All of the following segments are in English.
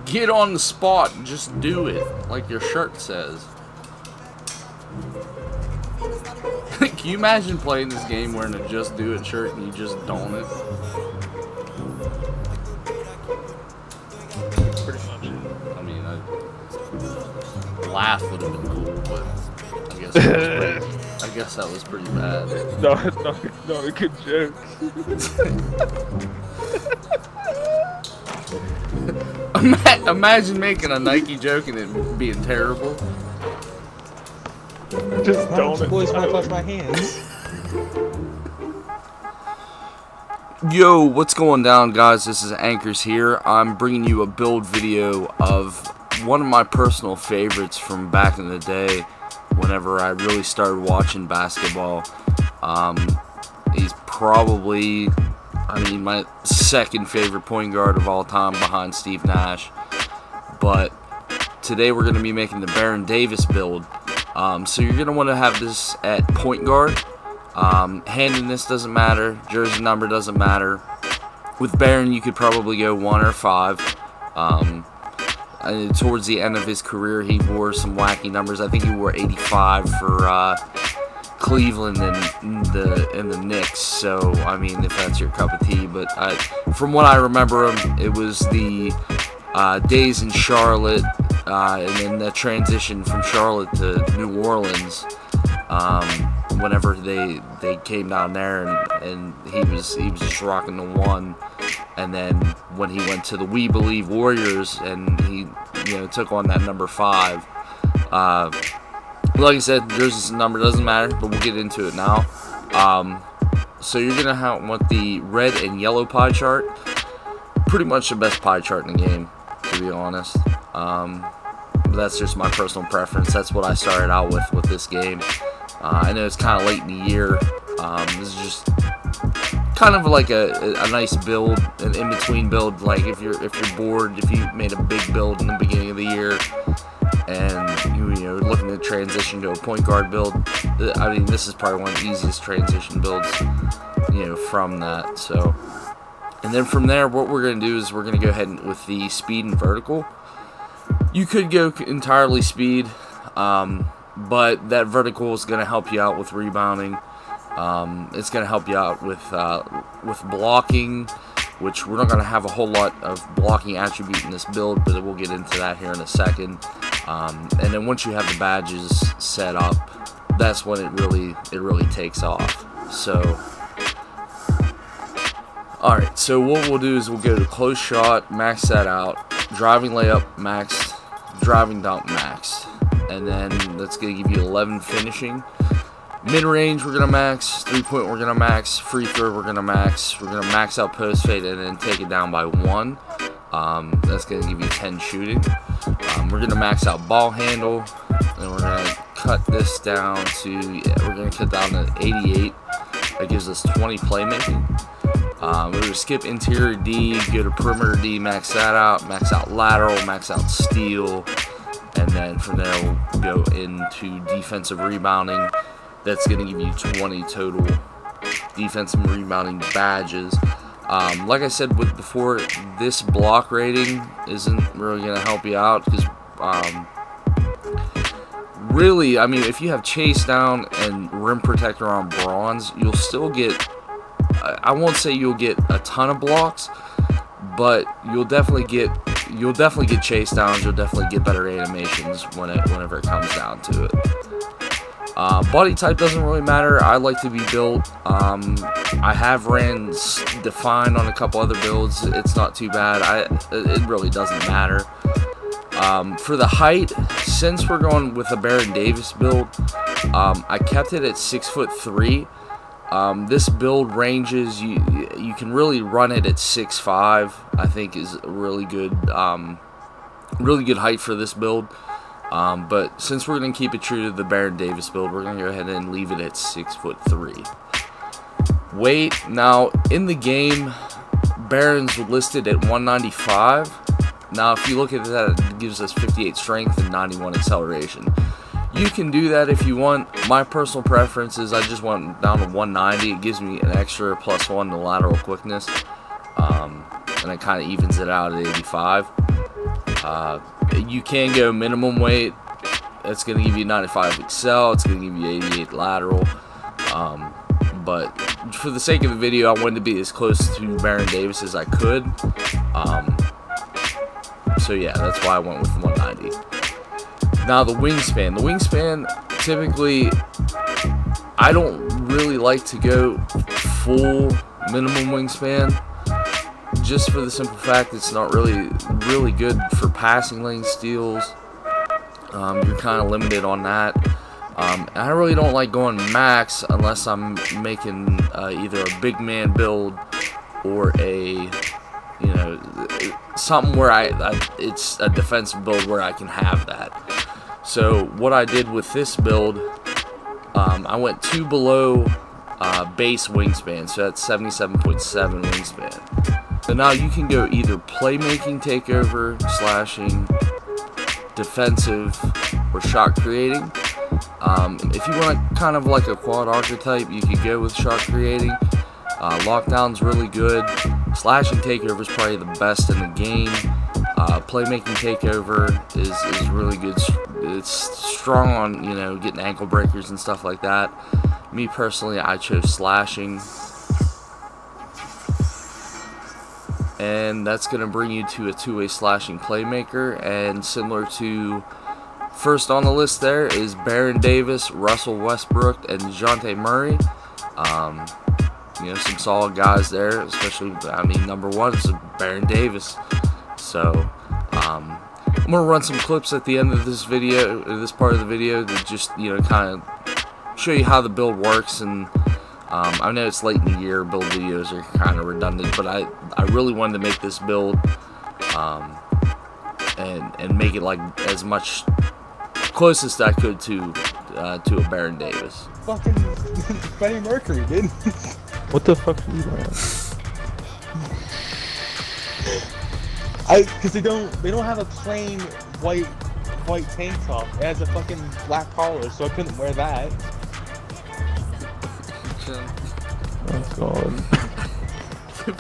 Get on the spot and just do it, like your shirt says. Can you imagine playing this game wearing a Just Do It shirt and you just don't it? Pretty much it. I mean, laugh would have been cool, but I guess that was pretty bad. No, good joke. Imagine making a Nike joke and it being terrible. Just don't. Boys might touch my hands. Yo, what's going down, guys? This is Anchors here. I'm bringing you a build video of one of my personal favorites from back in the day, whenever I really started watching basketball. He's probably, I mean, my second favorite point guard of all time behind Steve Nash. But today we're going to be making the Baron Davis build. So you're going to want to have this at point guard. Handedness doesn't matter. Jersey number doesn't matter. With Baron, you could probably go 1 or 5. And towards the end of his career, he wore some wacky numbers. I think he wore 85 for Cleveland and the Knicks. So, I mean, if that's your cup of tea. But from what I remember him, it was the days in Charlotte. And then the transition from Charlotte to New Orleans, whenever they came down there, and he was just rocking the 1, and then when he went to the We Believe Warriors and he took on that number 5, like I said, jersey number doesn't matter, but we'll get into it now. So you're gonna want the red and yellow pie chart, pretty much the best pie chart in the game, to be honest. But that's just my personal preference. That's what I started out with this game. I know it's kind of late in the year. This is just kind of like a nice build, an in-between build. Like if you're bored, if you made a big build in the beginning of the year, and you're looking to transition to a point guard build. I mean, this is probably one of the easiest transition builds, from that. So, and then from there, what we're gonna do is we're gonna go ahead with the speed and vertical. You could go entirely speed, but that vertical is going to help you out with rebounding. It's going to help you out with blocking, which we're not going to have a whole lot of blocking attribute in this build, but we'll get into that here in a second. And then once you have the badges set up, that's when it really takes off. So, all right. So what we'll do is we'll go to close shot, max that out. Driving layup maxed, driving dunk maxed, and then that's going to give you 11 finishing. Mid-range we're going to max, 3-point we're going to max, free throw we're going to max. We're going to max out post fade and then take it down by 1. That's going to give you 10 shooting. We're going to max out ball handle, and we're going to cut this down to, we're going to cut down to 88. That gives us 20 playmaking. We're going to skip interior D, go to perimeter D, max that out, max out lateral, max out steal, and then from there we'll go into defensive rebounding. That's going to give you 20 total defensive rebounding badges. Like I said before, this block rating isn't really going to help you out because really, I mean, if you have chase down and rim protector on bronze, you'll still get, I won't say you'll get a ton of blocks, but you'll definitely get chase downs. You'll definitely get better animations whenever it comes down to it. Body type doesn't really matter. I like to be built. I have ran Define on a couple other builds. It's not too bad. It really doesn't matter. For the height, since we're going with a Baron Davis build, I kept it at 6'3". This build ranges, you can really run it at 6'5", I think is a really good height for this build. But since we're going to keep it true to the Baron Davis build, we're going to go ahead and leave it at 6'3". Weight, now in the game, Baron's listed at 195. Now if you look at that, it gives us 58 strength and 91 acceleration. You can do that if you want. My personal preference is I just went down to 190. It gives me an extra +1 to lateral quickness. And it kind of evens it out at 85. You can go minimum weight. It's going to give you 95 accel. It's going to give you 88 lateral. But for the sake of the video, I wanted to be as close to Baron Davis as I could. So yeah, that's why I went with 190. Now the wingspan. The wingspan, typically, I don't really like to go full minimum wingspan. Just for the simple fact it's not really good for passing lane steals. You're kind of limited on that. I really don't like going max unless I'm making either a big man build or a, you know, something where it's a defensive build where I can have that. So what I did with this build, I went 2 below base wingspan, so that's 77.7 wingspan. So now you can go either playmaking, takeover, slashing, defensive, or shot creating. If you want kind of like a quad archetype, you could go with shot creating. Lockdown's really good. Slashing takeover is probably the best in the game. Playmaking takeover is really good. It's strong on, you know, getting ankle breakers and stuff like that. Me personally, I chose slashing. And that's going to bring you to a 2-way slashing playmaker. And similar to first on the list there is Baron Davis, Russell Westbrook, and DeJounte Murray. You know, some solid guys there, especially, I mean, number 1 is Baron Davis. So, I'm going to run some clips at the end of this video, this part of the video, to just, you know, kind of show you how the build works. And I know it's late in the year, build videos are kind of redundant, but I really wanted to make this build and make it like as much closest I could to a Baron Davis. Fucking Freddie Mercury, dude. What the fuck are you doing? Because they don't have a plain white tank top. It has a fucking black collar, so I couldn't wear that. Oh god.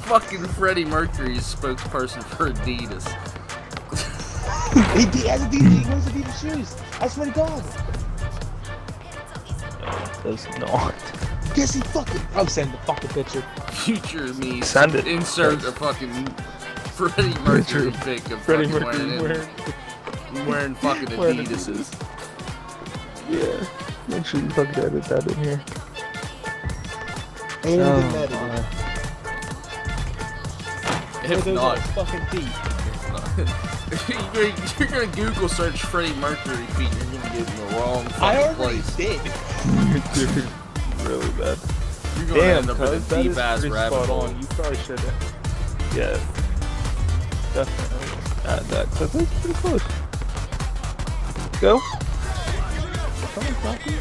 Fucking Freddie Mercury's spokesperson for Adidas. He has Adidas. He wears Adidas shoes. I swear to God. Does not. Yes, he fucking. I'm sending the fucking picture. Future me. Send it. Insert a fucking Freddie Mercury pic of Freddie fucking Mercury wearing fucking Adidas's. Yeah. Make sure you fucking edit that in here. Ain't even edited. If not, fucking feet. you're gonna Google search Freddie Mercury feet. You're gonna get in the wrong I fucking already place. did. Dude, really bad. You're gonna Damn, end up in a deep ass rabbit hole. You probably should have. Yeah. Definitely add that, because that's pretty close. Go. Come on, Floppy.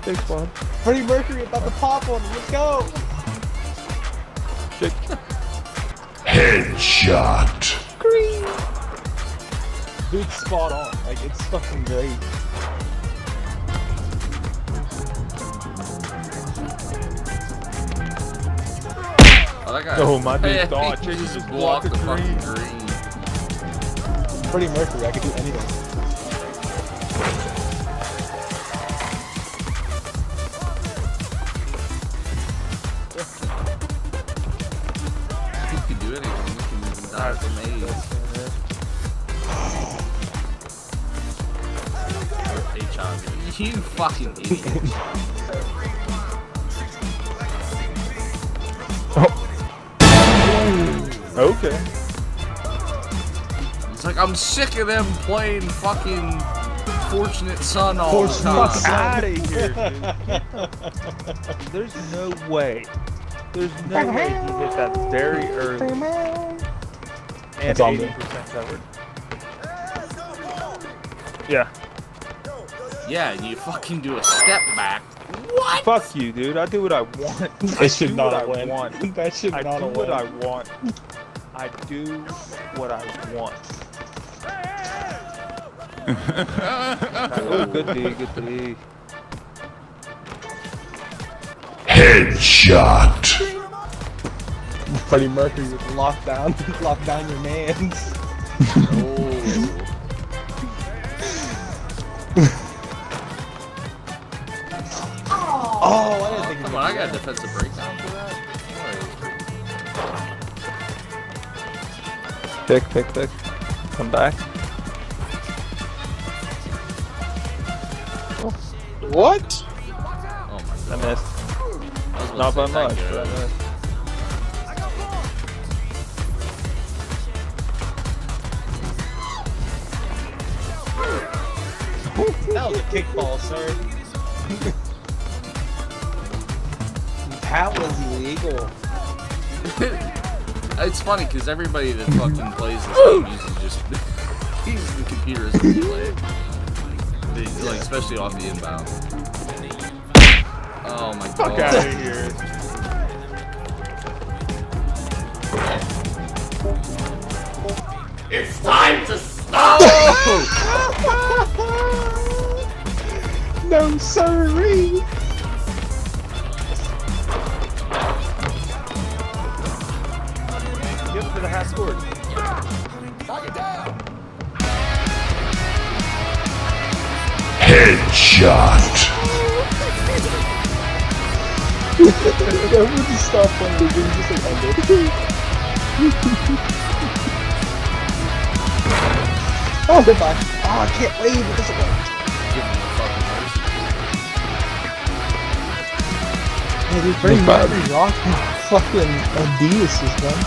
Big squad. Freddie Mercury about to pop one. Let's go. Big. Headshot. Green. Dude's spot on. Like, it's fucking great. Oh, that guy. Oh, my dude Hey, thought he Chase just just blocked blocked the the fucking green. green. Freddie Mercury, I could do anything. You can do anything. You can even die from AIDS. Or HIV. You fucking idiot. Okay. It's like, I'm sick of them playing fucking Fortunate Son all the Fortunate time. Out of here, dude. There's no way. There's no way he hit that very early. And That's on 80% covered. Yeah. Yeah, and you fucking do a step back. What? Fuck you, dude. I do what I want. That should do not what have I win. want. That should I not do have what win. I want. I do what I want. Oh, good D, good D. Headshot. Freddie Mercury with lockdown, lock down your mans. Oh, I didn't think Come on, I got a defensive breakdown for that. Pick. Come back. What? Oh my I god. missed. Not by much, but I missed. That was a kickball, sir. That was illegal. It's funny because everybody that fucking plays this game uses the computer as a delay. Like, especially off the inbound. Oh my god. Fuck out of here. It's time to stop! No, sirree. Give it to the half court. Headshot. Yeah, we'll just stop playing the game, just like end it. Oh, goodbye. Oh, I can't leave, it doesn't work. Give him the fucking mercy. Yeah, dude, Freddie Mercury rocked fucking Adidas, man.